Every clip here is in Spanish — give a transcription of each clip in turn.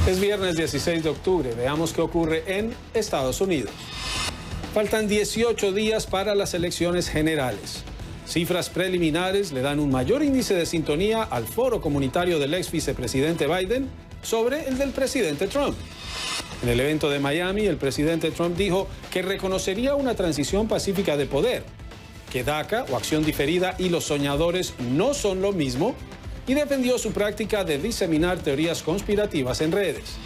Es viernes 16 de octubre. Veamos qué ocurre en Estados Unidos. Faltan 18 días para las elecciones generales. Cifras preliminares le dan un mayor índice de sintonía al foro comunitario del ex vicepresidente Biden sobre el del presidente Trump. En el evento de Miami, el presidente Trump dijo que reconocería una transición pacífica de poder, que DACA o acción diferida y los soñadores no son lo mismo, y defendió su práctica de diseminar teorías conspirativas en redes.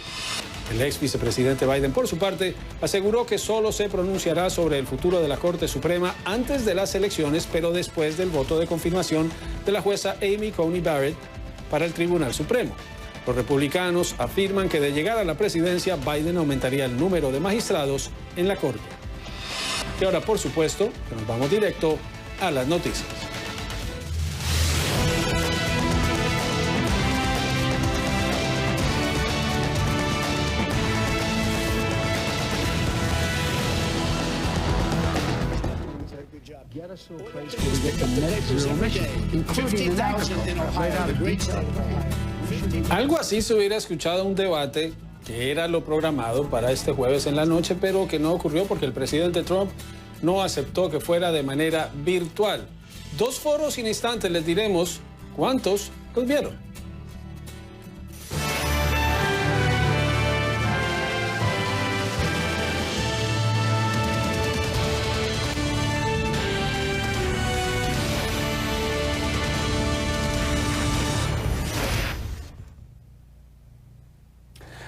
El ex vicepresidente Biden, por su parte, aseguró que solo se pronunciará sobre el futuro de la Corte Suprema antes de las elecciones, pero después del voto de confirmación de la jueza Amy Coney Barrett para el Tribunal Supremo. Los republicanos afirman que de llegar a la presidencia, Biden aumentaría el número de magistrados en la Corte. Y ahora, por supuesto, que nos vamos directo a las noticias. Algo así se hubiera escuchado un debate que era lo programado para este jueves en la noche, pero que no ocurrió porque el presidente Trump no aceptó que fuera de manera virtual. 2 foros en instantes, les diremos cuántos los vieron.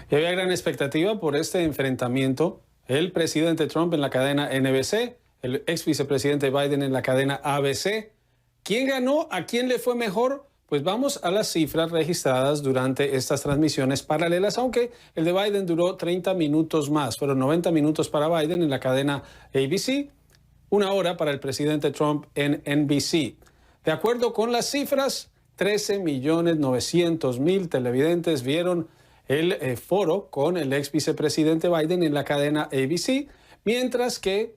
Y había gran expectativa por este enfrentamiento. El presidente Trump en la cadena NBC, el ex vicepresidente Biden en la cadena ABC. ¿Quién ganó? ¿A quién le fue mejor? Pues vamos a las cifras registradas durante estas transmisiones paralelas, aunque el de Biden duró 30 minutos más. Fueron 90 minutos para Biden en la cadena ABC, 1 hora para el presidente Trump en NBC. De acuerdo con las cifras, 13.900.000 televidentes vieron el foro con el ex vicepresidente Biden en la cadena ABC, mientras que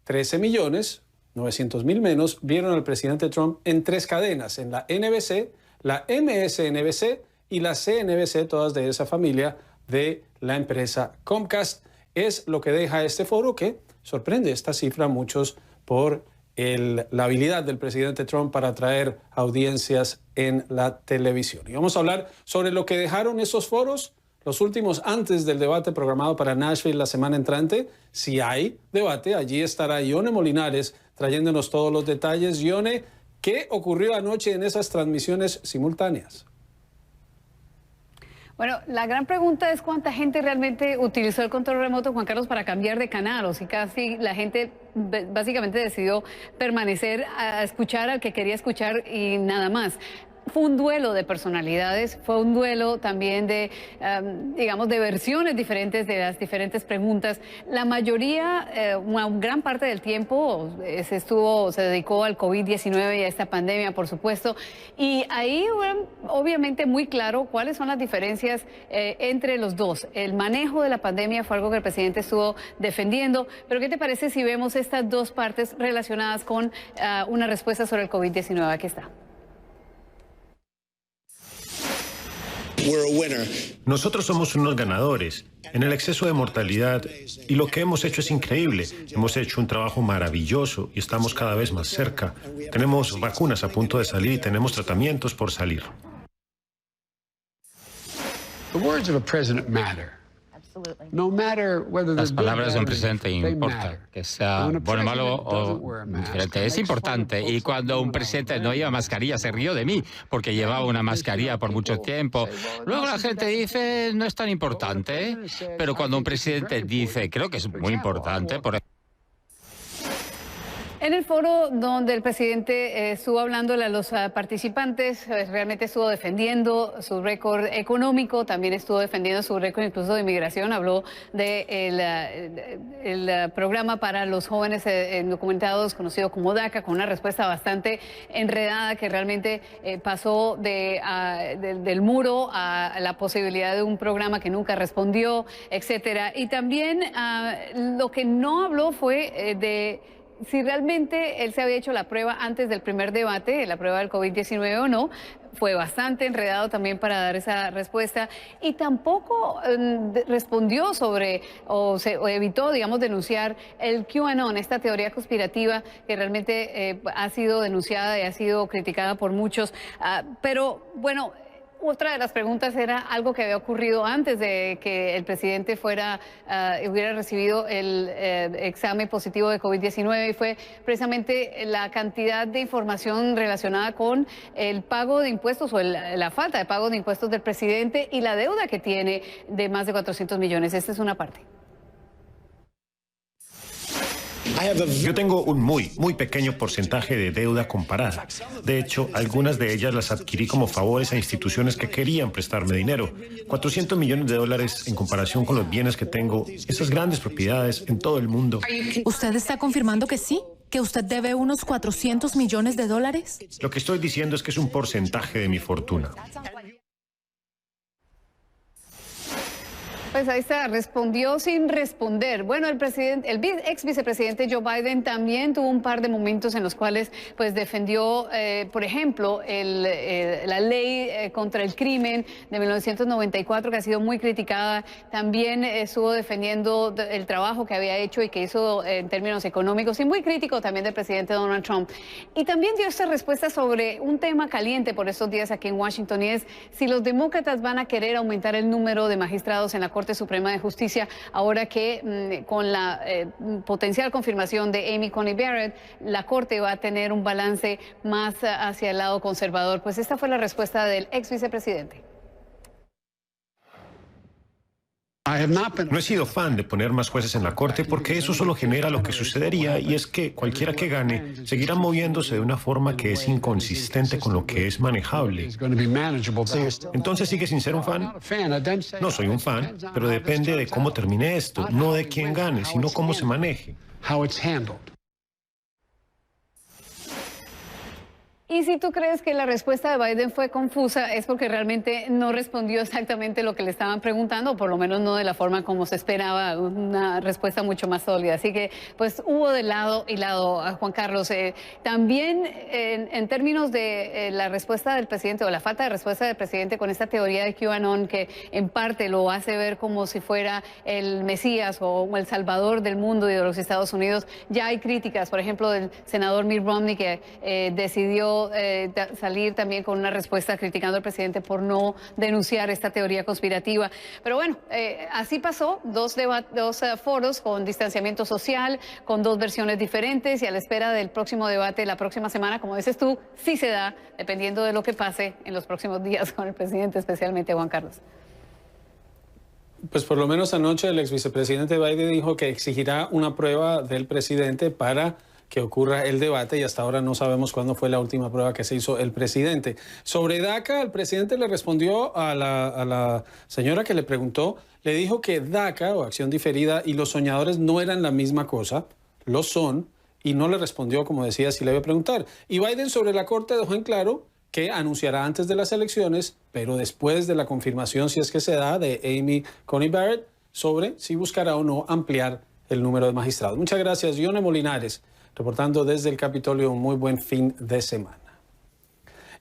13.900.000 menos vieron al presidente Trump en 3 cadenas, en la NBC, la MSNBC y la CNBC, todas de esa familia de la empresa Comcast. Es lo que deja este foro, que sorprende esta cifra a muchos por la habilidad del presidente Trump para atraer audiencias en la televisión. Y vamos a hablar sobre lo que dejaron esos foros, los últimos antes del debate programado para Nashville la semana entrante. Si hay debate, allí estará Yone Molinares trayéndonos todos los detalles. Yone, ¿qué ocurrió anoche en esas transmisiones simultáneas? Bueno, la gran pregunta es cuánta gente realmente utilizó el control remoto, Juan Carlos, para cambiar de canal, o si casi la gente básicamente decidió permanecer a escuchar al que quería escuchar y nada más. Fue un duelo de personalidades, fue un duelo también de, digamos, de versiones diferentes de las diferentes preguntas. La mayoría, una gran parte del tiempo se dedicó al COVID-19 y a esta pandemia, por supuesto. Y ahí, obviamente, muy claro cuáles son las diferencias entre los dos. El manejo de la pandemia fue algo que el presidente estuvo defendiendo. Pero, ¿qué te parece si vemos estas dos partes relacionadas con una respuesta sobre el COVID-19? Aquí está. Nosotros somos unos ganadores en el exceso de mortalidad y lo que hemos hecho es increíble. Hemos hecho un trabajo maravilloso y estamos cada vez más cerca. Tenemos vacunas a punto de salir y tenemos tratamientos por salir. Las palabras de un presidente importan, que sea bueno, malo o diferente. Es importante. Y cuando un presidente no lleva mascarilla, se rió de mí, porque llevaba una mascarilla por mucho tiempo. Luego la gente dice, no es tan importante. Pero cuando un presidente dice, creo que es muy importante, por ejemplo. En el foro donde el presidente estuvo hablándole a los participantes, realmente estuvo defendiendo su récord económico, también estuvo defendiendo su récord incluso de inmigración, habló de el programa para los jóvenes indocumentados conocido como DACA, con una respuesta bastante enredada que realmente pasó del muro a la posibilidad de un programa que nunca respondió, etcétera. Y también lo que no habló fue de si realmente él se había hecho la prueba antes del primer debate, la prueba del COVID-19 o no. fue bastante enredado también para dar esa respuesta y tampoco respondió sobre o evitó, digamos, denunciar el QAnon, esta teoría conspirativa que realmente ha sido denunciada y ha sido criticada por muchos. Pero bueno, otra de las preguntas era algo que había ocurrido antes de que el presidente hubiera recibido el examen positivo de COVID-19 y fue precisamente la cantidad de información relacionada con el pago de impuestos o la falta de pago de impuestos del presidente y la deuda que tiene de más de 400 millones. Esta es una parte. Yo tengo un muy pequeño porcentaje de deuda comparada. De hecho, algunas de ellas las adquirí como favores a instituciones que querían prestarme dinero. 400 millones de dólares en comparación con los bienes que tengo, esas grandes propiedades en todo el mundo. ¿Usted está confirmando que sí? ¿Que usted debe unos 400 millones de dólares? Lo que estoy diciendo es que es un porcentaje de mi fortuna. Pues ahí está, respondió sin responder. Bueno, el ex vicepresidente Joe Biden también tuvo un par de momentos en los cuales pues defendió, por ejemplo, la ley contra el crimen de 1994, que ha sido muy criticada. También estuvo defendiendo el trabajo que había hecho y que hizo en términos económicos, y muy crítico también del presidente Donald Trump. Y también dio esta respuesta sobre un tema caliente por estos días aquí en Washington, y es si los demócratas van a querer aumentar el número de magistrados en la Corte Suprema de Justicia, ahora que con la potencial confirmación de Amy Coney Barrett, la Corte va a tener un balance más hacia el lado conservador. Pues esta fue la respuesta del ex vicepresidente. No he sido fan de poner más jueces en la Corte porque eso solo genera lo que sucedería, y es que cualquiera que gane seguirá moviéndose de una forma que es inconsistente con lo que es manejable. Entonces, ¿sigue sin ser un fan? No soy un fan, pero depende de cómo termine esto, no de quién gane, sino cómo se maneje. Y si tú crees que la respuesta de Biden fue confusa, es porque realmente no respondió exactamente lo que le estaban preguntando, o por lo menos no de la forma como se esperaba, una respuesta mucho más sólida. Así que, pues, hubo de lado y lado a Juan Carlos. También, en términos de la respuesta del presidente, o la falta de respuesta del presidente con esta teoría de QAnon, que en parte lo hace ver como si fuera el Mesías o el Salvador del mundo y de los Estados Unidos, ya hay críticas, por ejemplo, del senador Mitt Romney, que decidió salir también con una respuesta criticando al presidente por no denunciar esta teoría conspirativa. Pero bueno, así pasó, dos foros con distanciamiento social, con dos versiones diferentes, y a la espera del próximo debate la próxima semana, como dices tú, sí se da, dependiendo de lo que pase en los próximos días con el presidente, especialmente Juan Carlos. Pues por lo menos anoche el ex vicepresidente Biden dijo que exigirá una prueba del presidente para que ocurra el debate, y hasta ahora no sabemos cuándo fue la última prueba que se hizo el presidente. Sobre DACA, el presidente le respondió a la señora que le preguntó, le dijo que DACA, o acción diferida, y los soñadores no eran la misma cosa, lo son, y no le respondió, como decía, si le iba a preguntar. Y Biden sobre la Corte dejó en claro que anunciará antes de las elecciones, pero después de la confirmación, si es que se da, de Amy Coney Barrett, sobre si buscará o no ampliar el número de magistrados. Muchas gracias, Yone Molinares, reportando desde el Capitolio. Un muy buen fin de semana.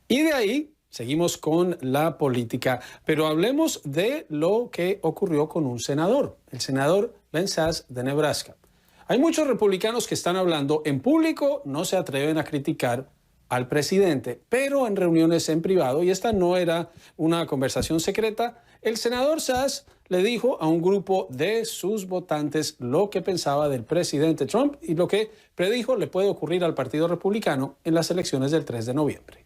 Y de ahí seguimos con la política, pero hablemos de lo que ocurrió con un senador, el senador Ben Sasse de Nebraska. Hay muchos republicanos que están hablando en público, no se atreven a criticar al presidente, pero en reuniones en privado, y esta no era una conversación secreta, el senador Sasse le dijo a un grupo de sus votantes lo que pensaba del presidente Trump y lo que predijo le puede ocurrir al Partido Republicano en las elecciones del 3 de noviembre.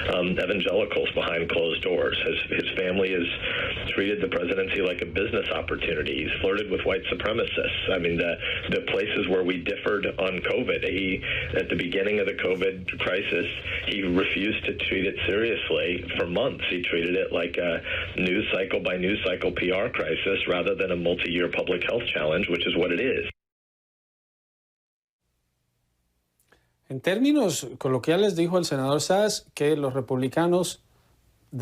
Evangelicals behind closed doors. His family has treated the presidency like a business opportunity. He's flirted with white supremacists. I mean, the places where we differed on COVID, at the beginning of the COVID crisis, he refused to treat it seriously for months. He treated it like a news cycle by news cycle PR crisis rather than a multi-year public health challenge, which is what it is. En términos coloquiales, dijo el senador Sasse que los republicanos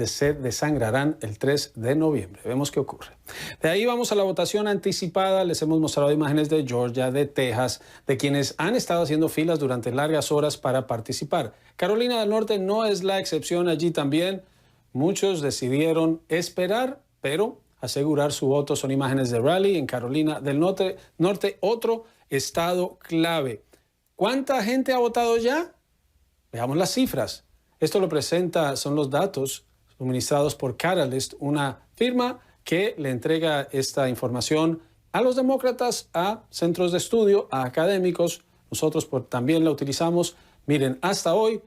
se desangrarán el 3 de noviembre. Vemos qué ocurre. De ahí vamos a la votación anticipada. Les hemos mostrado imágenes de Georgia, de Texas, de quienes han estado haciendo filas durante largas horas para participar. Carolina del Norte no es la excepción. Allí también muchos decidieron esperar, pero asegurar su voto. Son imágenes de Raleigh en Carolina del Norte, otro estado clave. ¿Cuánta gente ha votado ya? Veamos las cifras. Esto lo presenta, son los datos suministrados por Catalyst, una firma que le entrega esta información a los demócratas, a centros de estudio, a académicos. Nosotros también la utilizamos. Miren, hasta hoy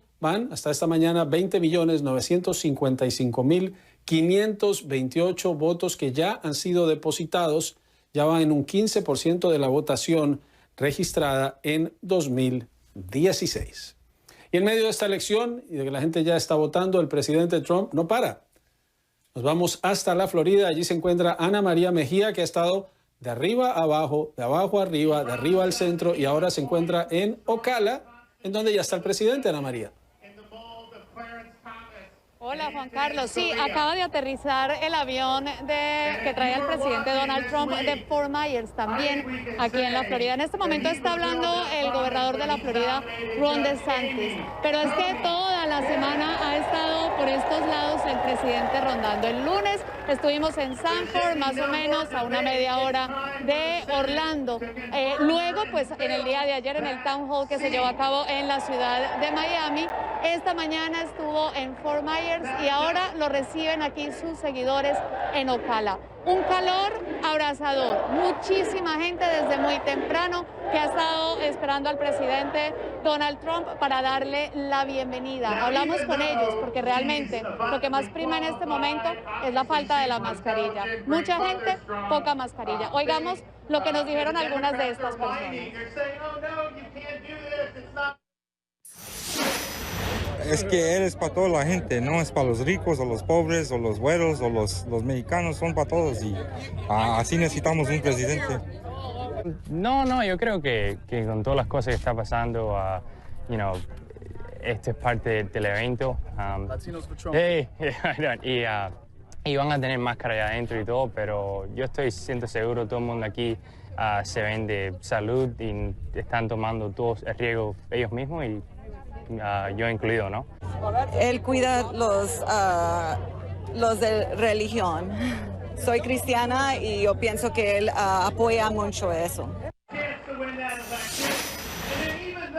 hasta esta mañana, 20.955.528 votos que ya han sido depositados. Ya van en un 15% de la votación registrada en 2016. Y en medio de esta elección y de que la gente ya está votando, el presidente Trump no para. Nos vamos hasta la Florida. Allí se encuentra Ana María Mejía, que ha estado de arriba a abajo, de abajo a arriba, de arriba al centro, y ahora se encuentra en Ocala, en donde ya está el presidente. Ana María. Hola, Juan Carlos. Sí, acaba de aterrizar el avión que trae al presidente Donald Trump de Fort Myers, también aquí en la Florida. En este momento está hablando el gobernador de la Florida, Ron DeSantis. Pero es que toda la semana ha estado por estos lados el presidente rondando. El lunes estuvimos en Sanford, más o menos a una media hora de Orlando. Luego, pues en el día de ayer en el Town Hall que se llevó a cabo en la ciudad de Miami. Esta mañana estuvo en Fort Myers y ahora lo reciben aquí sus seguidores en Ocala. Un calor abrasador, muchísima gente desde muy temprano que ha estado esperando al presidente Donald Trump para darle la bienvenida. Hablamos con ellos porque realmente lo que más prima en este momento es la falta de la mascarilla. Mucha gente, poca mascarilla. Oigamos lo que nos dijeron algunas de estas personas. Es que él es para toda la gente, no es para los ricos o los pobres o los güeros o los mexicanos, son para todos y así necesitamos un presidente. No, yo creo que con todas las cosas que está pasando, esto es parte del evento. Y van a tener máscara allá adentro y todo, pero yo estoy siento seguro, todo el mundo aquí se ven de salud y están tomando todos el riesgo ellos mismos y yo incluido, ¿no? Él cuida los de religión. Soy cristiana y yo pienso que él apoya mucho eso.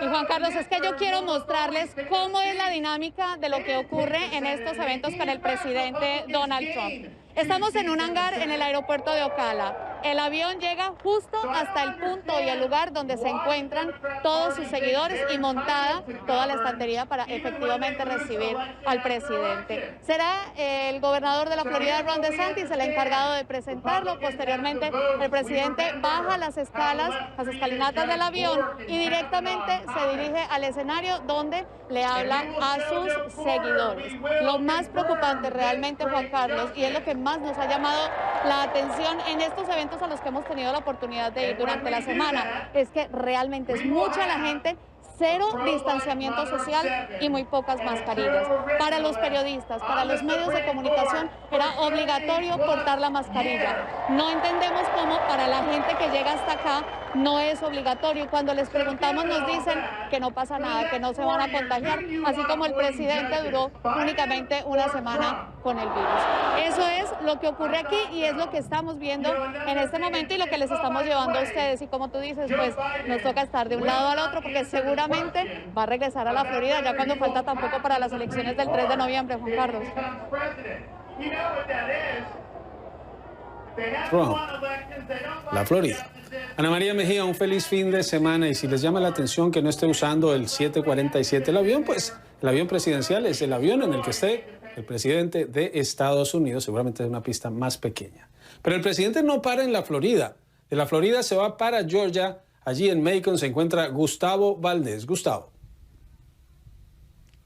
Y Juan Carlos, es que yo quiero mostrarles cómo es la dinámica de lo que ocurre en estos eventos con el presidente Donald Trump. Estamos en un hangar en el aeropuerto de Ocala. El avión llega justo hasta el punto y el lugar donde se encuentran todos sus seguidores y montada toda la estantería para efectivamente recibir al presidente. Será el gobernador de la Florida, Ron DeSantis, el encargado de presentarlo. Posteriormente, el presidente baja las escalinatas del avión y directamente se dirige al escenario donde le habla a sus seguidores. Lo más preocupante realmente, Juan Carlos, y es lo que más nos ha llamado la atención en estos eventos a los que hemos tenido la oportunidad de ir durante la semana, es que realmente es mucha la gente, cero distanciamiento social y muy pocas mascarillas. Para los periodistas, para los medios de comunicación, era obligatorio portar la mascarilla. No entendemos cómo para la gente que llega hasta acá no es obligatorio. Y cuando les preguntamos nos dicen que no pasa nada, que no se van a contagiar, así como el presidente duró únicamente una semana con el virus. Eso es lo que ocurre aquí y es lo que estamos viendo en este momento y lo que les estamos llevando a ustedes. Y como tú dices, pues nos toca estar de un lado al otro porque seguramente va a regresar a la Florida ya cuando falta tan poco para las elecciones del 3 de noviembre, Juan Carlos. Trump, la Florida. Ana María Mejía, un feliz fin de semana y si les llama la atención que no esté usando el 747, el avión, pues el avión presidencial es el avión en el que esté el presidente de Estados Unidos, seguramente es una pista más pequeña. Pero el presidente no para en la Florida, de la Florida se va para Georgia, allí en Macon se encuentra Gustavo Valdés. Gustavo.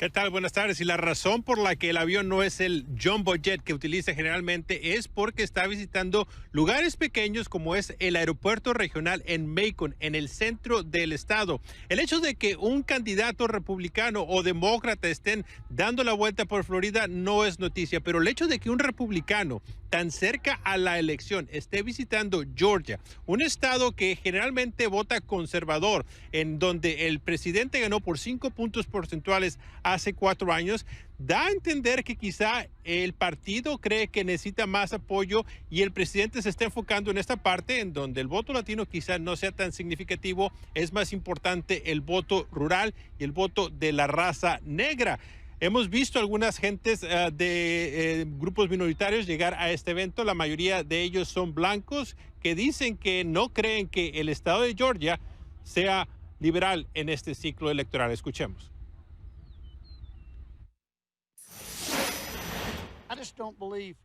¿Qué tal? Buenas tardes. Y la razón por la que el avión no es el jumbo jet que utiliza generalmente es porque está visitando lugares pequeños como es el aeropuerto regional en Macon, en el centro del estado. El hecho de que un candidato republicano o demócrata estén dando la vuelta por Florida no es noticia, pero el hecho de que un republicano tan cerca a la elección esté visitando Georgia, un estado que generalmente vota conservador, en donde el presidente ganó por 5 puntos porcentuales hace 4 años, da a entender que quizá el partido cree que necesita más apoyo y el presidente se está enfocando en esta parte en donde el voto latino quizá no sea tan significativo, es más importante el voto rural y el voto de la raza negra. Hemos visto algunas gentes de grupos minoritarios llegar a este evento. La mayoría de ellos son blancos que dicen que no creen que el estado de Georgia sea liberal en este ciclo electoral. Escuchemos.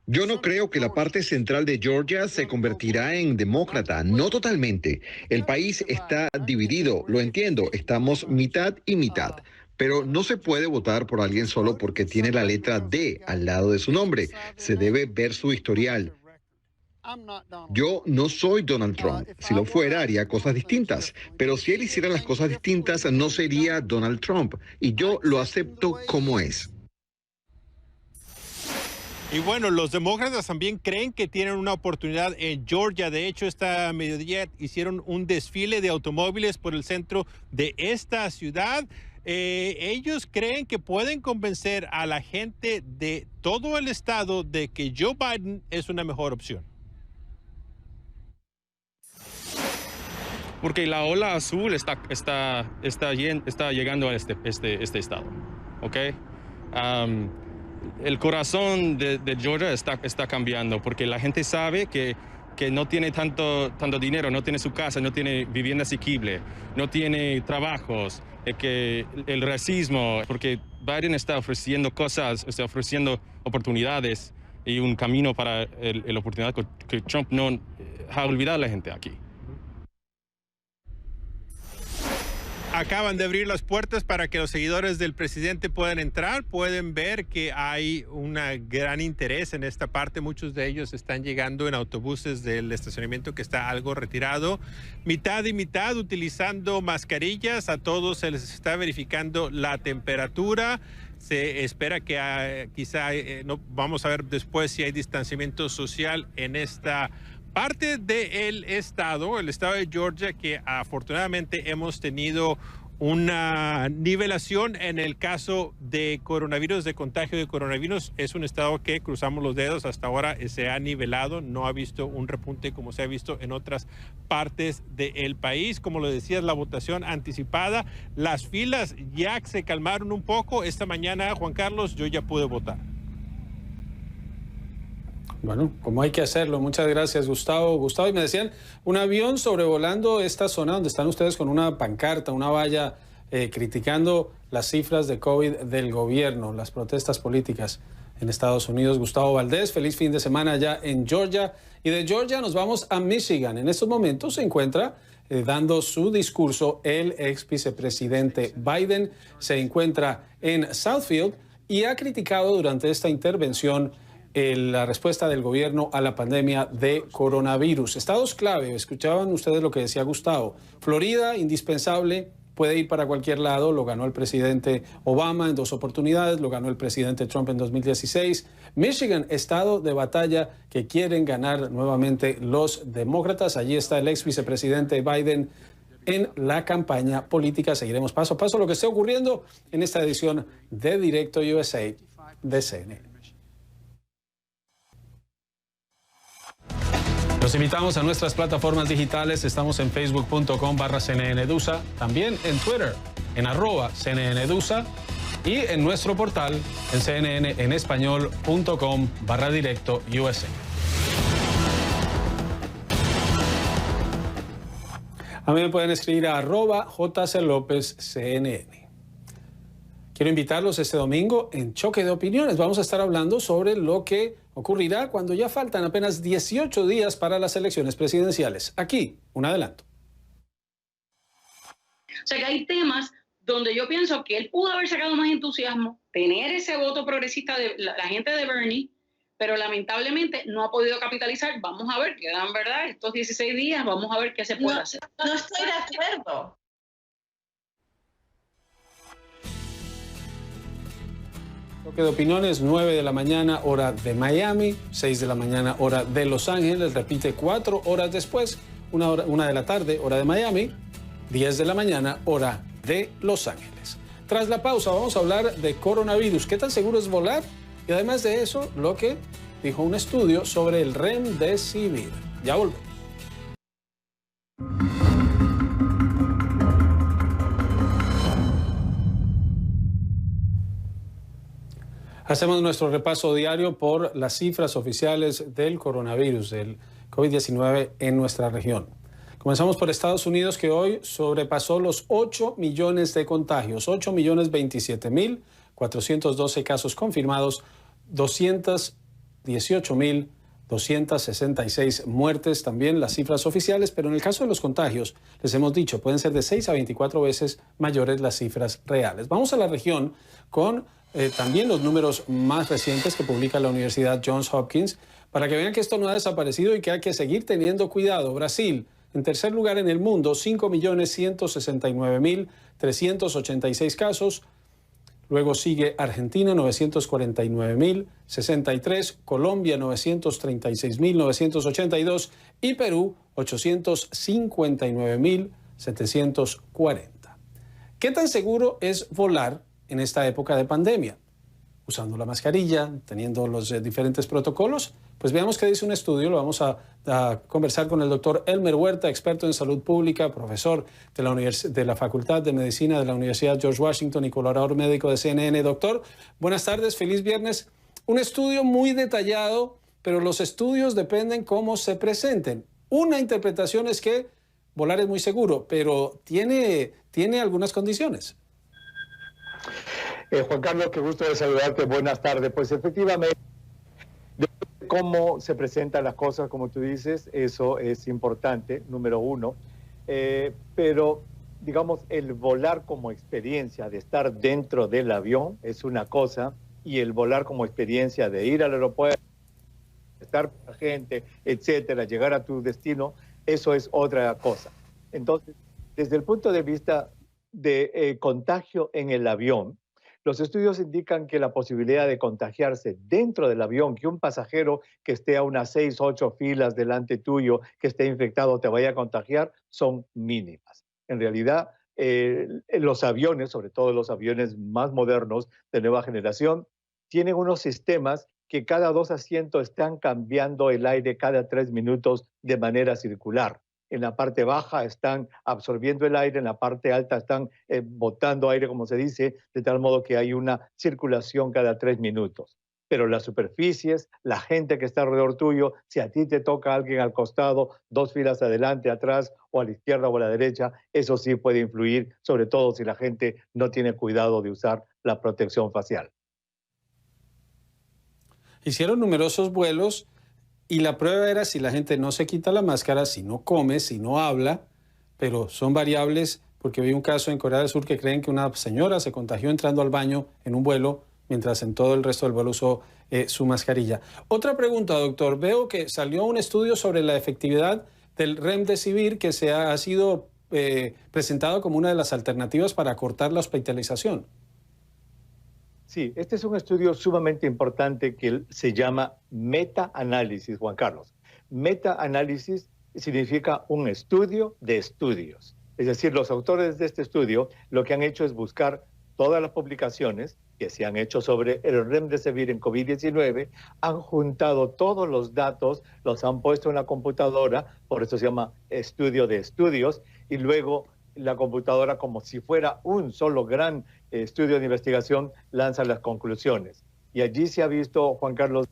Yo no creo que la parte central de Georgia se convertirá en demócrata, no totalmente. El país está dividido, lo entiendo, estamos mitad y mitad. Pero no se puede votar por alguien solo porque tiene la letra D al lado de su nombre. Se debe ver su historial. Yo no soy Donald Trump. Si lo fuera, haría cosas distintas. Pero si él hiciera las cosas distintas, no sería Donald Trump. Y yo lo acepto como es. Y bueno, los demócratas también creen que tienen una oportunidad en Georgia. De hecho, esta mediodía hicieron un desfile de automóviles por el centro de esta ciudad. Ellos creen que pueden convencer a la gente de todo el estado de que Joe Biden es una mejor opción. Porque la ola azul está llegando a este estado, ¿ok? El corazón de Georgia está cambiando porque la gente sabe que no tiene tanto dinero, no tiene su casa, no tiene vivienda asequible, no tiene trabajos, que el racismo, porque Biden está ofreciendo cosas, está ofreciendo oportunidades y un camino para la oportunidad que Trump no ha olvidado a la gente aquí. Acaban de abrir las puertas para que los seguidores del presidente puedan entrar. Pueden ver que hay un gran interés en esta parte. Muchos de ellos están llegando en autobuses del estacionamiento que está algo retirado. Mitad y mitad utilizando mascarillas. A todos se les está verificando la temperatura. Se espera que quizá, no, vamos a ver después si hay distanciamiento social en esta parte del estado, el estado de Georgia, que afortunadamente hemos tenido una nivelación en el caso de coronavirus, de contagio de coronavirus. Es un estado que, cruzamos los dedos, hasta ahora se ha nivelado, no ha visto un repunte como se ha visto en otras partes del país. Como lo decías, la votación anticipada, las filas ya se calmaron un poco. Esta mañana, Juan Carlos, yo ya pude votar. Bueno, como hay que hacerlo. Muchas gracias, Gustavo. Gustavo, y me decían, un avión sobrevolando esta zona donde están ustedes con una pancarta, una valla, criticando las cifras de COVID del gobierno, las protestas políticas en Estados Unidos. Gustavo Valdés, feliz fin de semana allá en Georgia. Y de Georgia nos vamos a Michigan. En estos momentos se encuentra dando su discurso el ex vicepresidente Biden. Se encuentra en Southfield y ha criticado durante esta intervención la respuesta del gobierno a la pandemia de coronavirus. Estados clave, escuchaban ustedes lo que decía Gustavo. Florida, indispensable, puede ir para cualquier lado, lo ganó el presidente Obama en 2 oportunidades, lo ganó el presidente Trump en 2016. Michigan, estado de batalla que quieren ganar nuevamente los demócratas. Allí está el ex vicepresidente Biden en la campaña política. Seguiremos paso a paso lo que esté ocurriendo en esta edición de Directo USA de CNN. Los invitamos a nuestras plataformas digitales. Estamos en facebook.com/CNNedusa, también en Twitter, en @CNNedusa y en nuestro portal en cnnenespañol.com/directo USA. A mí me pueden escribir a @JCLópezCNN. Quiero invitarlos este domingo en Choque de Opiniones. Vamos a estar hablando sobre lo que ocurrirá cuando ya faltan apenas 18 días para las elecciones presidenciales. Aquí, un adelanto. O sea que hay temas donde yo pienso que él pudo haber sacado más entusiasmo, tener ese voto progresista de la gente de Bernie, pero lamentablemente no ha podido capitalizar. Vamos a ver, quedan, ¿verdad?, estos 16 días, vamos a ver qué se puede hacer. No estoy de acuerdo. Toque de opiniones, 9 de la mañana, hora de Miami, 6 de la mañana, hora de Los Ángeles, repite 4 horas después, 1 de la tarde, hora de Miami, 10 de la mañana, hora de Los Ángeles. Tras la pausa vamos a hablar de coronavirus, ¿qué tan seguro es volar? Y además de eso, lo que dijo un estudio sobre el Remdesivir. Ya volvemos. Hacemos nuestro repaso diario por las cifras oficiales del coronavirus, del COVID-19 en nuestra región. Comenzamos por Estados Unidos, que hoy sobrepasó los 8 millones de contagios, 8.027.412 casos confirmados, 218.266 muertes, también las cifras oficiales, pero en el caso de los contagios, les hemos dicho, pueden ser de 6 a 24 veces mayores las cifras reales. Vamos a la región con también los números más recientes que publica la Universidad Johns Hopkins, para que vean que esto no ha desaparecido y que hay que seguir teniendo cuidado. Brasil, en tercer lugar en el mundo, 5.169.386 casos. Luego sigue Argentina, 949.063, Colombia, 936.982 y Perú, 859.740. ¿Qué tan seguro es volar en esta época de pandemia? Usando la mascarilla, teniendo los diferentes protocolos. Pues veamos qué dice un estudio. Lo vamos a conversar con el doctor Elmer Huerta, experto en salud pública, profesor de la Facultad de Medicina de la Universidad George Washington y colaborador médico de CNN. Doctor, buenas tardes, feliz viernes. Un estudio muy detallado, pero los estudios dependen cómo se presenten. Una interpretación es que volar es muy seguro, pero tiene algunas condiciones. Juan Carlos, qué gusto de saludarte. Buenas tardes. Pues efectivamente, cómo se presentan las cosas, como tú dices, eso es importante, número uno. Pero, digamos, el volar como experiencia de estar dentro del avión es una cosa, y el volar como experiencia de ir al aeropuerto, estar con la gente, etcétera, llegar a tu destino, eso es otra cosa. Entonces, desde el punto de vista de contagio en el avión, los estudios indican que la posibilidad de contagiarse dentro del avión, que un pasajero que esté a unas 6 o 8 filas delante tuyo, que esté infectado, te vaya a contagiar, son mínimas. En realidad, los aviones, sobre todo los aviones más modernos de nueva generación, tienen unos sistemas que cada 2 asientos están cambiando el aire cada 3 minutos de manera circular. En la parte baja están absorbiendo el aire, en la parte alta están botando aire, como se dice, de tal modo que hay una circulación cada 3 minutos. Pero las superficies, la gente que está alrededor tuyo, si a ti te toca alguien al costado, 2 filas adelante, atrás, o a la izquierda o a la derecha, eso sí puede influir, sobre todo si la gente no tiene cuidado de usar la protección facial. Hicieron numerosos vuelos y la prueba era si la gente no se quita la máscara, si no come, si no habla, pero son variables porque vi un caso en Corea del Sur que creen que una señora se contagió entrando al baño en un vuelo, mientras en todo el resto del vuelo usó su mascarilla. Otra pregunta, doctor. Veo que salió un estudio sobre la efectividad del Remdesivir que ha sido presentado como una de las alternativas para acortar la hospitalización. Sí, este es un estudio sumamente importante que se llama meta-análisis, Juan Carlos. Meta-análisis significa un estudio de estudios. Es decir, los autores de este estudio lo que han hecho es buscar todas las publicaciones que se han hecho sobre el Remdesivir en COVID-19, han juntado todos los datos, los han puesto en la computadora, por eso se llama estudio de estudios, y luego la computadora, como si fuera un solo gran estudio de investigación, lanza las conclusiones. Y allí se ha visto, Juan Carlos,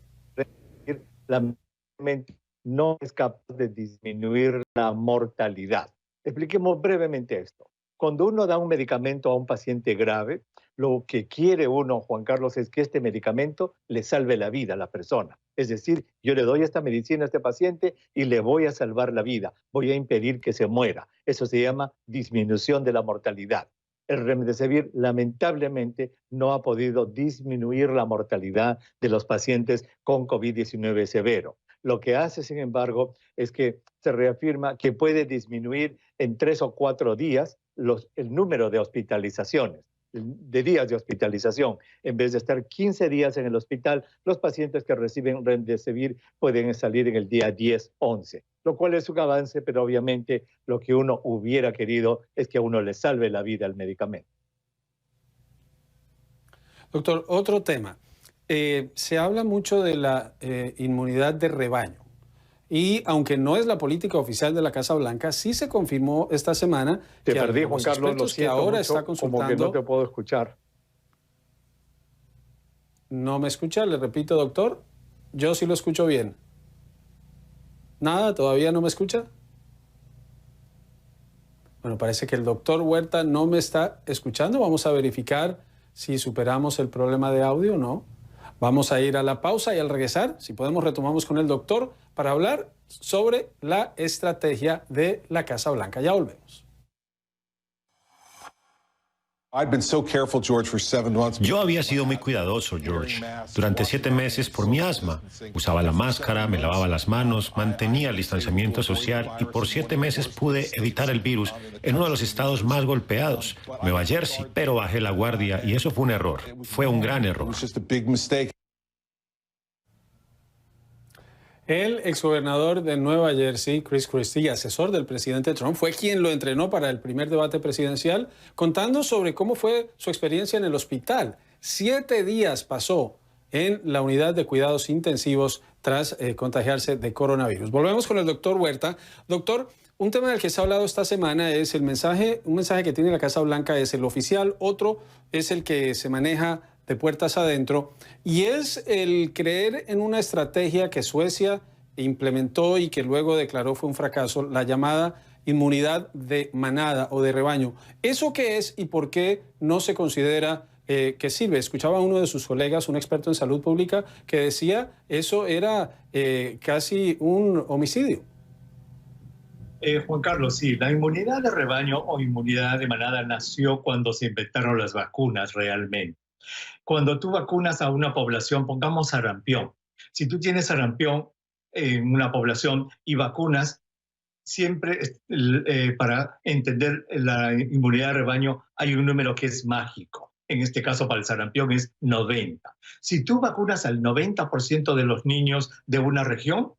la mente no es capaz de disminuir la mortalidad. Expliquemos brevemente esto. Cuando uno da un medicamento a un paciente grave, lo que quiere uno, Juan Carlos, es que este medicamento le salve la vida a la persona. Es decir, yo le doy esta medicina a este paciente y le voy a salvar la vida, voy a impedir que se muera. Eso se llama disminución de la mortalidad. El remdesivir lamentablemente no ha podido disminuir la mortalidad de los pacientes con COVID-19 severo. Lo que hace, sin embargo, es que se reafirma que puede disminuir en 3 o 4 días el número de hospitalizaciones, de días de hospitalización. En vez de estar 15 días en el hospital, los pacientes que reciben remdesivir pueden salir en el día 10, 11, lo cual es un avance, pero obviamente lo que uno hubiera querido es que a uno le salve la vida el medicamento. Doctor, otro tema. Se habla mucho de la inmunidad de rebaño. Y aunque no es la política oficial de la Casa Blanca, sí se confirmó esta semana que perdí, Juan Carlos, lo siento que ahora mucho, está consultando. Como que no te puedo escuchar. ¿No me escucha? Le repito, doctor. Yo sí lo escucho bien. ¿Nada? ¿Todavía no me escucha? Bueno, parece que el doctor Huerta no me está escuchando. Vamos a verificar si superamos el problema de audio o no. Vamos a ir a la pausa y al regresar, si podemos, retomamos con el doctor para hablar sobre la estrategia de la Casa Blanca. Ya volvemos. Yo había sido muy cuidadoso, George, durante 7 meses por mi asma. Usaba la máscara, me lavaba las manos, mantenía el distanciamiento social y por 7 meses pude evitar el virus en uno de los estados más golpeados, Nueva Jersey, pero bajé la guardia y eso fue un error. Fue un gran error. El exgobernador de Nueva Jersey, Chris Christie, asesor del presidente Trump, fue quien lo entrenó para el primer debate presidencial, contando sobre cómo fue su experiencia en el hospital. 7 días pasó en la unidad de cuidados intensivos tras contagiarse de coronavirus. Volvemos con el doctor Huerta. Doctor, un tema del que se ha hablado esta semana es un mensaje que tiene la Casa Blanca es el oficial, otro es el que se maneja de puertas adentro, y es el creer en una estrategia que Suecia implementó y que luego declaró fue un fracaso, la llamada inmunidad de manada o de rebaño. ¿Eso qué es y por qué no se considera que sirve? Escuchaba a uno de sus colegas, un experto en salud pública, que decía eso era casi un homicidio. Juan Carlos, sí, la inmunidad de rebaño o inmunidad de manada nació cuando se inventaron las vacunas realmente. Cuando tú vacunas a una población, pongamos sarampión. Si tú tienes sarampión en una población y vacunas, siempre para entender la inmunidad de rebaño hay un número que es mágico. En este caso, para el sarampión es 90. Si tú vacunas al 90% de los niños de una región,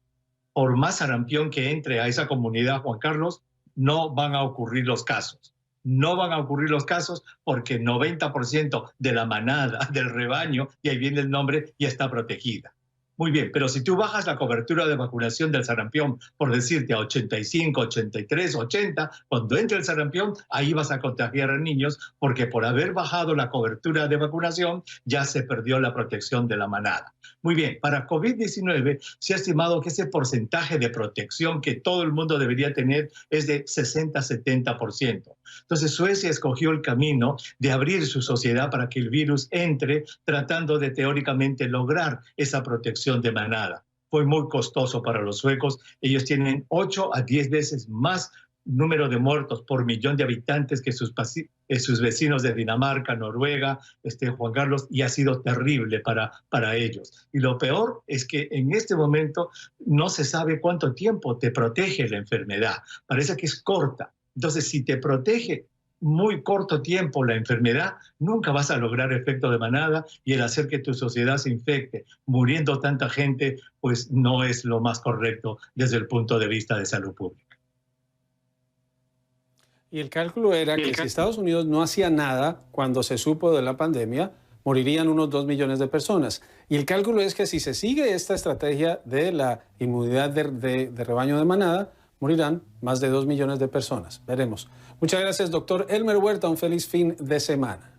por más sarampión que entre a esa comunidad, Juan Carlos, no van a ocurrir los casos. No van a ocurrir los casos porque 90% de la manada, del rebaño, y ahí viene el nombre, ya está protegida. Muy bien, pero si tú bajas la cobertura de vacunación del sarampión, por decirte a 85, 83, 80, cuando entre el sarampión, ahí vas a contagiar a niños porque por haber bajado la cobertura de vacunación ya se perdió la protección de la manada. Muy bien, para COVID-19 se ha estimado que ese porcentaje de protección que todo el mundo debería tener es de 60-70%. Entonces Suecia escogió el camino de abrir su sociedad para que el virus entre, tratando de teóricamente lograr esa protección de manada. Fue muy costoso para los suecos. Ellos tienen 8 a 10 veces más número de muertos por millón de habitantes que sus vecinos de Dinamarca, Noruega, Juan Carlos, y ha sido terrible para ellos. Y lo peor es que en este momento no se sabe cuánto tiempo te protege la enfermedad. Parece que es corta. Entonces, si te protege muy corto tiempo la enfermedad, nunca vas a lograr efecto de manada, y el hacer que tu sociedad se infecte, muriendo tanta gente, pues no es lo más correcto desde el punto de vista de salud pública. Y el cálculo era que si Estados Unidos no hacía nada cuando se supo de la pandemia, morirían unos 2 millones de personas. Y el cálculo es que si se sigue esta estrategia de la inmunidad de rebaño de manada, morirán más de 2 millones de personas. Veremos. Muchas gracias, doctor Elmer Huerta. Un feliz fin de semana.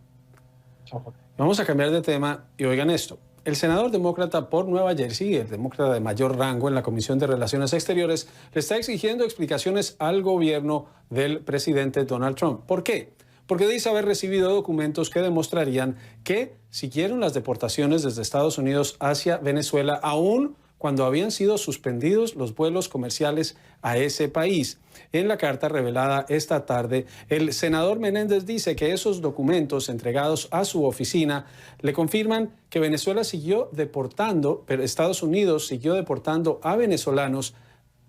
Vamos a cambiar de tema y oigan esto. El senador demócrata por Nueva Jersey, el demócrata de mayor rango en la Comisión de Relaciones Exteriores, le está exigiendo explicaciones al gobierno del presidente Donald Trump. ¿Por qué? Porque dice haber recibido documentos que demostrarían que siguieron las deportaciones desde Estados Unidos hacia Venezuela, aún cuando habían sido suspendidos los vuelos comerciales a ese país. En la carta revelada esta tarde, el senador Menéndez dice que esos documentos entregados a su oficina le confirman que Venezuela siguió deportando, pero Estados Unidos siguió deportando a venezolanos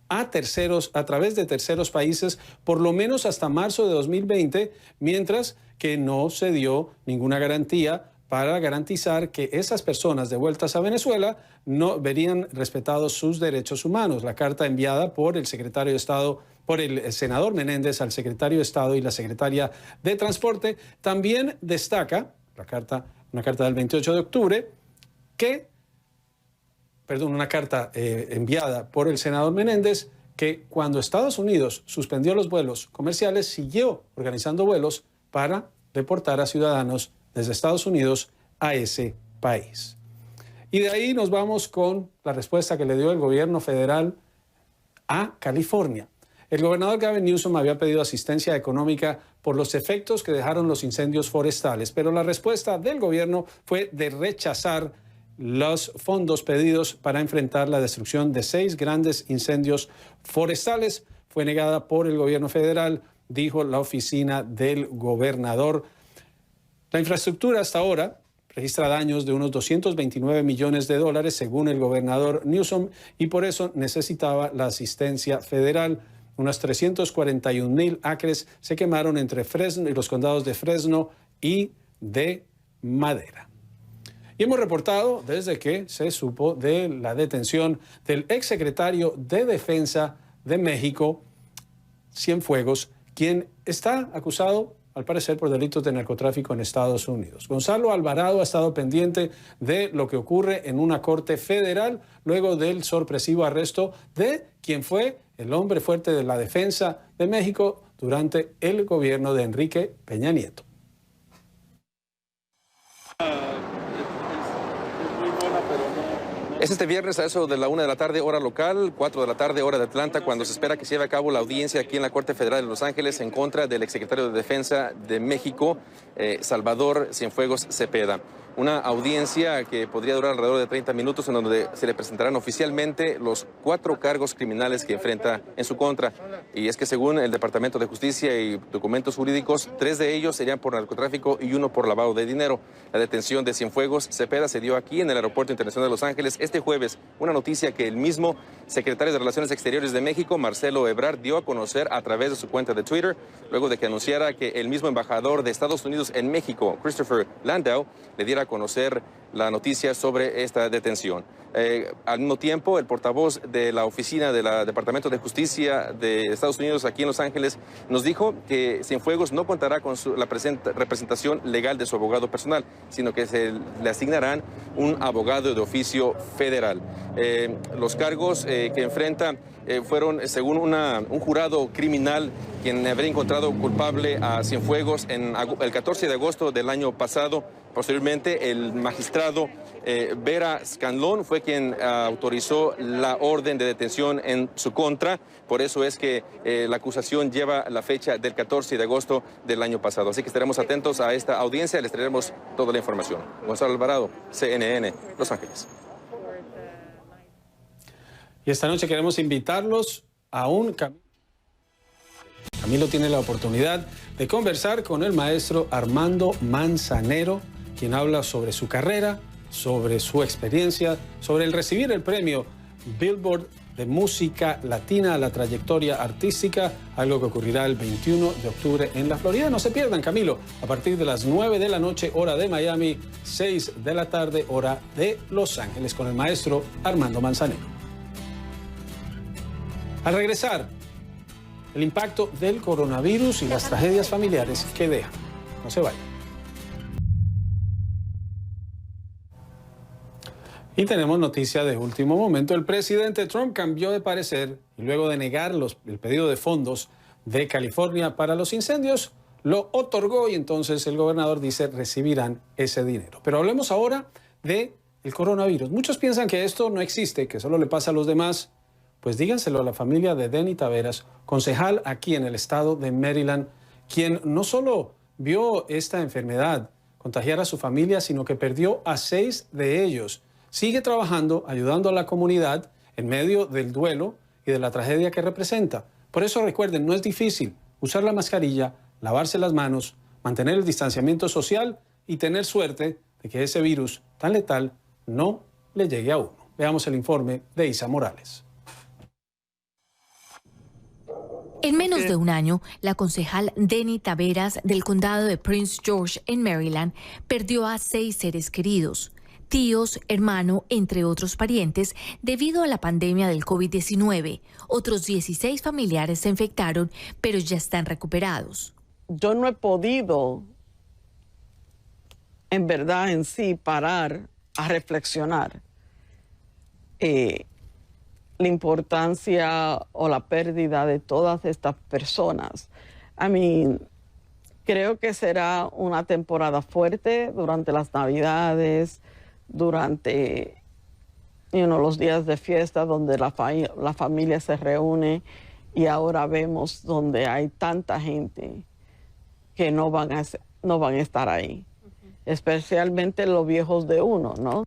a través de terceros países, por lo menos hasta marzo de 2020, mientras que no se dio ninguna garantía para garantizar que esas personas devueltas a Venezuela no verían respetados sus derechos humanos. La carta enviada por el secretario de Estado, por el senador Menéndez al secretario de Estado y la secretaria de Transporte, también destaca, una carta del 28 de octubre, una carta enviada por el senador Menéndez, que cuando Estados Unidos suspendió los vuelos comerciales, siguió organizando vuelos para deportar a ciudadanos desde Estados Unidos a ese país. Y de ahí nos vamos con la respuesta que le dio el gobierno federal a California. El gobernador Gavin Newsom había pedido asistencia económica por los efectos que dejaron los incendios forestales, pero la respuesta del gobierno fue de rechazar los fondos pedidos para enfrentar la destrucción de 6 grandes incendios forestales. Fue negada por el gobierno federal, dijo la oficina del gobernador. La infraestructura hasta ahora registra daños de unos $229 millones según el gobernador Newsom, y por eso necesitaba la asistencia federal. Unas 341,000 acres se quemaron entre Fresno y los condados de Fresno y de Madera. Y hemos reportado desde que se supo de la detención del exsecretario de Defensa de México, Cienfuegos, quien está acusado, al parecer, por delitos de narcotráfico en Estados Unidos. Gonzalo Alvarado ha estado pendiente de lo que ocurre en una corte federal luego del sorpresivo arresto de quien fue el hombre fuerte de la defensa de México durante el gobierno de Enrique Peña Nieto. Es este viernes a eso de la 1 de la tarde, hora local, 4 de la tarde, hora de Atlanta, cuando se espera que se lleve a cabo la audiencia aquí en la Corte Federal de Los Ángeles en contra del exsecretario de Defensa de México, Salvador Cienfuegos Cepeda. Una audiencia que podría durar alrededor de 30 minutos en donde se le presentarán oficialmente los 4 cargos criminales que enfrenta en su contra. Y es que según el Departamento de Justicia y documentos jurídicos, 3 de ellos serían por narcotráfico y 1 por lavado de dinero. La detención de Cienfuegos Cepeda se dio aquí en el Aeropuerto Internacional de Los Ángeles este jueves, una noticia que el mismo secretario de Relaciones Exteriores de México, Marcelo Ebrard, dio a conocer a través de su cuenta de Twitter, luego de que anunciara que el mismo embajador de Estados Unidos en México, Christopher Landau, le diera a conocer la noticia sobre esta detención. Al mismo tiempo, el portavoz de la oficina del Departamento de Justicia de Estados Unidos aquí en Los Ángeles nos dijo que Cienfuegos no contará con la representación legal de su abogado personal, sino que se le asignarán un abogado de oficio federal. Los cargos que enfrenta fueron, según un jurado criminal, quien habría encontrado culpable a Cienfuegos el 14 de agosto del año pasado. Posteriormente, el magistrado Vera Scanlon fue quien autorizó la orden de detención en su contra. Por eso es que la acusación lleva la fecha del 14 de agosto del año pasado. Así que estaremos atentos a esta audiencia, les traeremos toda la información. Gonzalo Alvarado, CNN, Los Ángeles. Y esta noche queremos invitarlos a un camino. Camilo tiene la oportunidad de conversar con el maestro Armando Manzanero, quien habla sobre su carrera, sobre su experiencia, sobre el recibir el premio Billboard de música latina a la trayectoria artística, algo que ocurrirá el 21 de octubre en la Florida. No se pierdan, Camilo, a partir de las 9 de la noche, hora de Miami, 6 de la tarde, hora de Los Ángeles, con el maestro Armando Manzanero. Al regresar, el impacto del coronavirus y las tragedias familiares que deja. No se vayan. Y tenemos noticia de último momento. El presidente Trump cambió de parecer y luego de negar el pedido de fondos de California para los incendios, lo otorgó y entonces el gobernador dice recibirán ese dinero. Pero hablemos ahora del coronavirus. Muchos piensan que esto no existe, que solo le pasa a los demás. Pues díganselo a la familia de Denny Taveras, concejal aquí en el estado de Maryland, quien no solo vio esta enfermedad contagiar a su familia, sino que perdió a 6 de ellos. Sigue trabajando, ayudando a la comunidad en medio del duelo y de la tragedia que representa. Por eso recuerden, no es difícil usar la mascarilla, lavarse las manos, mantener el distanciamiento social y tener suerte de que ese virus tan letal no le llegue a uno. Veamos el informe de Isa Morales. En menos de un año, la concejal Denny Taveras del condado de Prince George en Maryland perdió a 6 seres queridos, tíos, hermano, entre otros parientes, debido a la pandemia del COVID-19. Otros 16 familiares se infectaron, pero ya están recuperados. Yo no he podido, en verdad en sí, parar a reflexionar la importancia o la pérdida de todas estas personas. Creo que será una temporada fuerte durante las Navidades, durante los días de fiesta donde la familia se reúne, y ahora vemos donde hay tanta gente que no van a estar ahí, especialmente los viejos de uno, ¿no?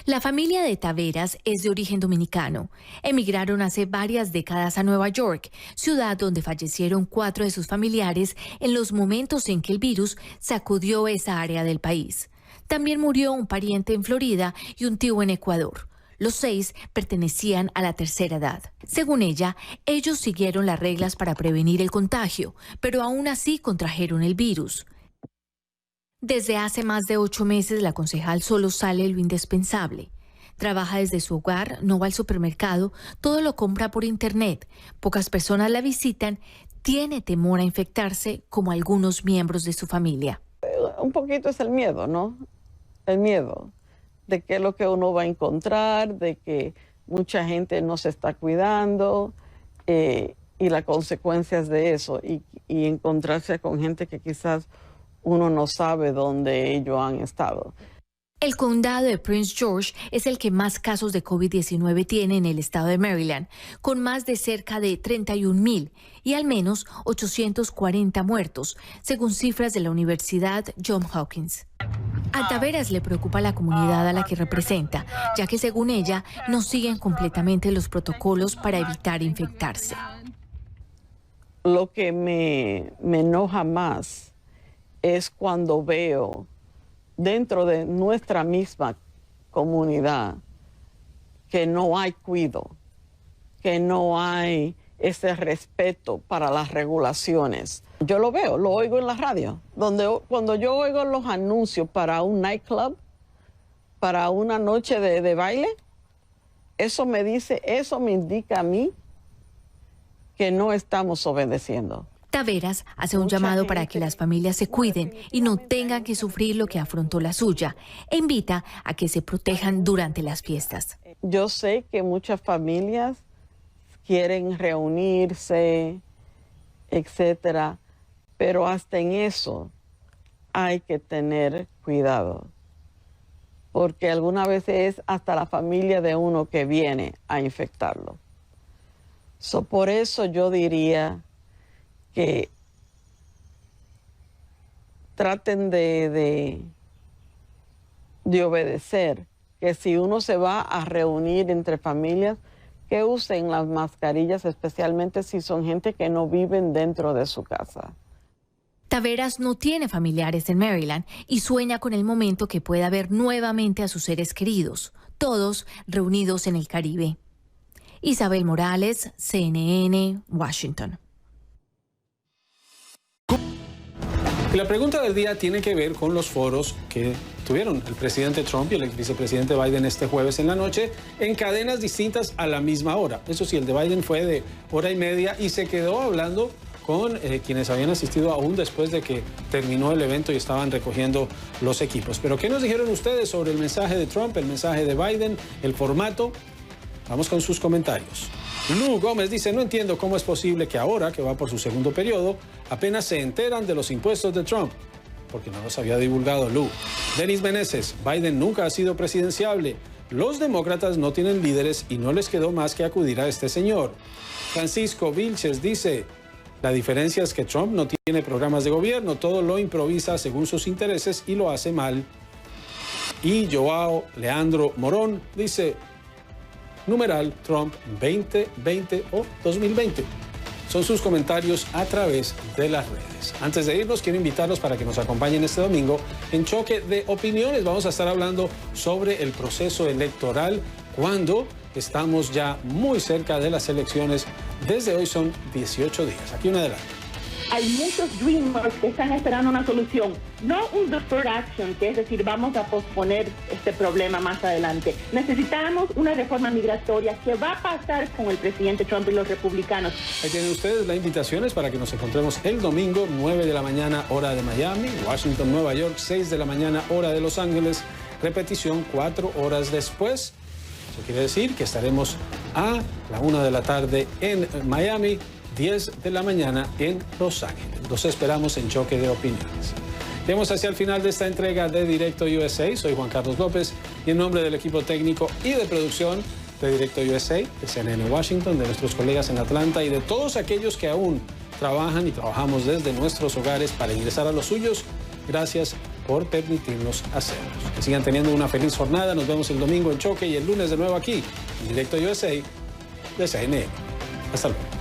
La familia de Taveras es de origen dominicano. Emigraron hace varias décadas a Nueva York, ciudad donde fallecieron 4 de sus familiares en los momentos en que el virus sacudió esa área del país. También murió un pariente en Florida y un tío en Ecuador. Los 6 pertenecían a la tercera edad. Según ella, ellos siguieron las reglas para prevenir el contagio, pero aún así contrajeron el virus. Desde hace más de 8 meses, la concejal solo sale lo indispensable. Trabaja desde su hogar, no va al supermercado, todo lo compra por internet. Pocas personas la visitan, tiene temor a infectarse como algunos miembros de su familia. Un poquito es el miedo, ¿no? El miedo de qué es lo que uno va a encontrar, de que mucha gente no se está cuidando y las consecuencias de eso, y encontrarse con gente que quizás uno no sabe dónde ellos han estado. El condado de Prince George es el que más casos de COVID-19 tiene en el estado de Maryland, con más de cerca de 31,000 y al menos 840 muertos, según cifras de la Universidad Johns Hopkins. A Taveras le preocupa la comunidad a la que representa, ya que según ella no siguen completamente los protocolos para evitar infectarse. Lo que me enoja más es cuando veo dentro de nuestra misma comunidad que no hay cuidado, que no hay ese respeto para las regulaciones. Yo lo veo, lo oigo en la radio, cuando yo oigo los anuncios para un nightclub, para una noche de baile, eso me indica a mí que no estamos obedeciendo. Taveras hace un llamado para que las familias se cuiden y no tengan que sufrir lo que afrontó la suya, e invita a que se protejan durante las fiestas. Yo sé que muchas familias quieren reunirse, etcétera, pero hasta en eso hay que tener cuidado, porque algunas veces es hasta la familia de uno que viene a infectarlo. Por eso yo diría que traten de obedecer, que si uno se va a reunir entre familias, que usen las mascarillas, especialmente si son gente que no viven dentro de su casa. Taveras no tiene familiares en Maryland y sueña con el momento que pueda ver nuevamente a sus seres queridos, todos reunidos en el Caribe. Isabel Morales, CNN, Washington. La pregunta del día tiene que ver con los foros que tuvieron el presidente Trump y el vicepresidente Biden este jueves en la noche en cadenas distintas a la misma hora. Eso sí, el de Biden fue de 1.5 horas y se quedó hablando con quienes habían asistido aún después de que terminó el evento y estaban recogiendo los equipos. Pero ¿qué nos dijeron ustedes sobre el mensaje de Trump, el mensaje de Biden, el formato? Vamos con sus comentarios. Lu Gómez dice, no entiendo cómo es posible que ahora, que va por su segundo periodo, apenas se enteran de los impuestos de Trump, porque no los había divulgado Lu. Denis Meneses, Biden nunca ha sido presidenciable. Los demócratas no tienen líderes y no les quedó más que acudir a este señor. Francisco Vilches dice, la diferencia es que Trump no tiene programas de gobierno, todo lo improvisa según sus intereses y lo hace mal. Y Joao Leandro Morón dice, numeral Trump 2020 o 2020. Son sus comentarios a través de las redes. Antes de irnos, quiero invitarlos para que nos acompañen este domingo en Choque de Opiniones. Vamos a estar hablando sobre el proceso electoral cuando estamos ya muy cerca de las elecciones. Desde hoy son 18 días. Aquí un adelanto. Hay muchos dreamers que están esperando una solución, no un deferred action, que es decir, vamos a posponer este problema más adelante. Necesitamos una reforma migratoria que va a pasar con el presidente Trump y los republicanos. Ahí tienen ustedes las invitaciones para que nos encontremos el domingo, 9 de la mañana, hora de Miami, Washington, Nueva York, 6 de la mañana, hora de Los Ángeles, repetición 4 horas después. Eso quiere decir que estaremos a la 1 de la tarde en Miami, 10 de la mañana en Los Ángeles. Los esperamos en Choque de Opiniones. Llegamos hacia el final de esta entrega de Directo USA. Soy Juan Carlos López y en nombre del equipo técnico y de producción de Directo USA, de CNN Washington, de nuestros colegas en Atlanta y de todos aquellos que aún trabajan y trabajamos desde nuestros hogares para ingresar a los suyos, gracias por permitirnos hacerlo. Que sigan teniendo una feliz jornada. Nos vemos el domingo en Choque y el lunes de nuevo aquí en Directo USA de CNN. Hasta luego.